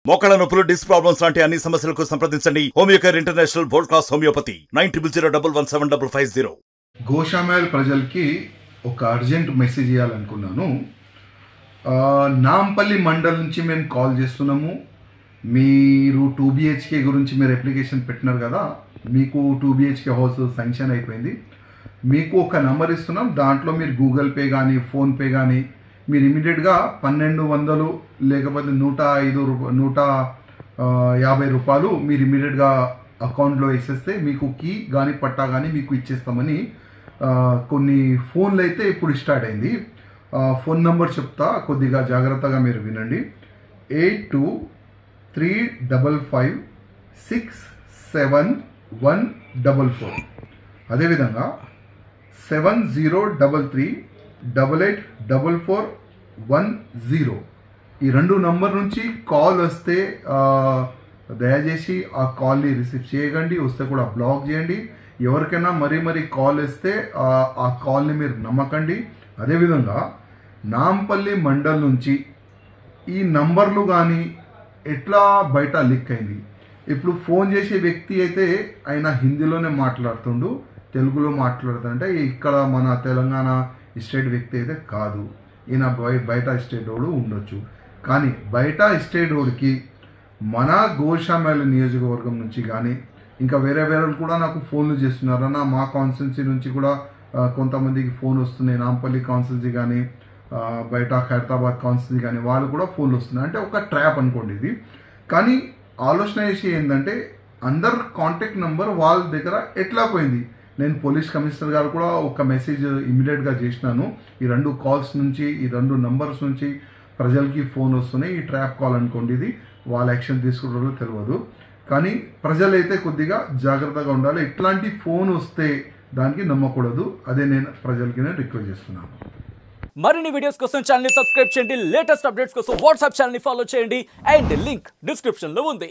మోకాళ్ళ నొప్పులు, disc problems లాంటి అన్ని సమస్యలకు సంప్రదించండి Homeocare international world class homeopathy 9001177550. Goshamahal ప్రజలకి ఒక అర్జెంట్ మెసేజ్ ఇవ్వాలనుకున్నాను. నాంపల్లి మండల్ నుంచి మేము కాల్ చేస్తున్నాము. మీరు 2 BHK గురించి మీరు అప్లికేషన్ పెట్టినారు కదా, మీకు 2 BHK హౌస్ శాంక్షన్ అయిపోయింది. మీకు ఒక నంబర్ ఇస్తున్నాం, దాంట్లో మీరు గూగుల్ పే కానీ ఫోన్పే కానీ మీరు ఇమీడియట్గా 1200 లేకపోతే 150 రూపాయలు మీరు ఇమీడియట్గా అకౌంట్లో వేసేస్తే మీకు కీ కానీ పట్టా కానీ మీకు ఇచ్చేస్తామని కొన్ని ఫోన్లు అయితే ఇప్పుడు స్టార్ట్ అయింది. ఫోన్ నెంబర్ చెప్తా, కొద్దిగా జాగ్రత్తగా మీరు వినండి. 8235567144. అదేవిధంగా 7033884410. ఈ 2 నంబర్ నుంచి కాల్ వస్తే దయచేసి ఆ కాల్ని రిసీవ్ చేయకండి, వస్తే కూడా బ్లాక్ చేయండి. ఎవరికైనా మరీ కాల్ వస్తే ఆ కాల్ని మీరు నమ్మకండి. అదేవిధంగా నాంపల్లి మండల్ నుంచి ఈ నంబర్లు కానీ ఎట్లా బయట లీక్ అయింది. ఇప్పుడు ఫోన్ చేసే వ్యక్తి అయితే ఆయన హిందీలోనే మాట్లాడుతుండు, తెలుగులో మాట్లాడుతుంటే ఇక్కడ మన తెలంగాణ స్టేట్ వ్యక్తి అయితే కాదు, ఈయన బయట స్టేట్ వాడు ఉండొచ్చు. కానీ బయట స్టేట్ వాడికి మన గోషామహల్ నియోజకవర్గం నుంచి కానీ ఇంకా వేరే కూడా నాకు ఫోన్లు చేస్తున్నారు. అన్న మా కాన్స్టిట్యున్సీ నుంచి కూడా కొంతమందికి ఫోన్ వస్తున్నాయి, నాంపల్లి కాన్స్టిట్యున్సీ కానీ బయట ఖైరతాబాద్ కాన్స్టిట్యున్సీ కానీ వాళ్ళు కూడా ఫోన్లు వస్తున్నాయి. అంటే ఒక ట్రాప్ అనుకోండి ఇది. కానీ ఆలోచన చేసి ఏంటంటే అందరు కాంటాక్ట్ నెంబర్ వాళ్ళ దగ్గర ఎట్లా పోయింది. నేను పోలీస్ కమిషనర్ గారు కూడా ఒక మెసేజ్ ఇమీడియట్గా చేసినాను. ఈ 2 కాల్స్ నుంచి, ఈ 2 నంబర్స్ నుంచి ప్రజలకి ఫోన్ వస్తున్నాయి. ఈ ట్రాప్ కాల్ అనుకోండి, ఇది వాళ్ళ యాక్షన్ తీసుకుంటారో తెలియదు. కానీ ప్రజలైతే కొద్దిగా జాగ్రత్తగా ఉండాలి. ఇట్లాంటి ఫోన్ వస్తే దానికి నమ్మకూడదు. అదే నేను ప్రజలకి రిక్వెస్ట్ చేస్తున్నాను. మరిన్ని వీడియోస్ కోసం ఛానల్ ని సబ్స్క్రైబ్ చేయండి. లేటెస్ట్ అప్డేట్స్ కోసం వాట్సాప్ ఛానల్ ని ఫాలో చేయండి. అండ్ లింక్ డిస్క్రిప్షన్ లో ఉంది.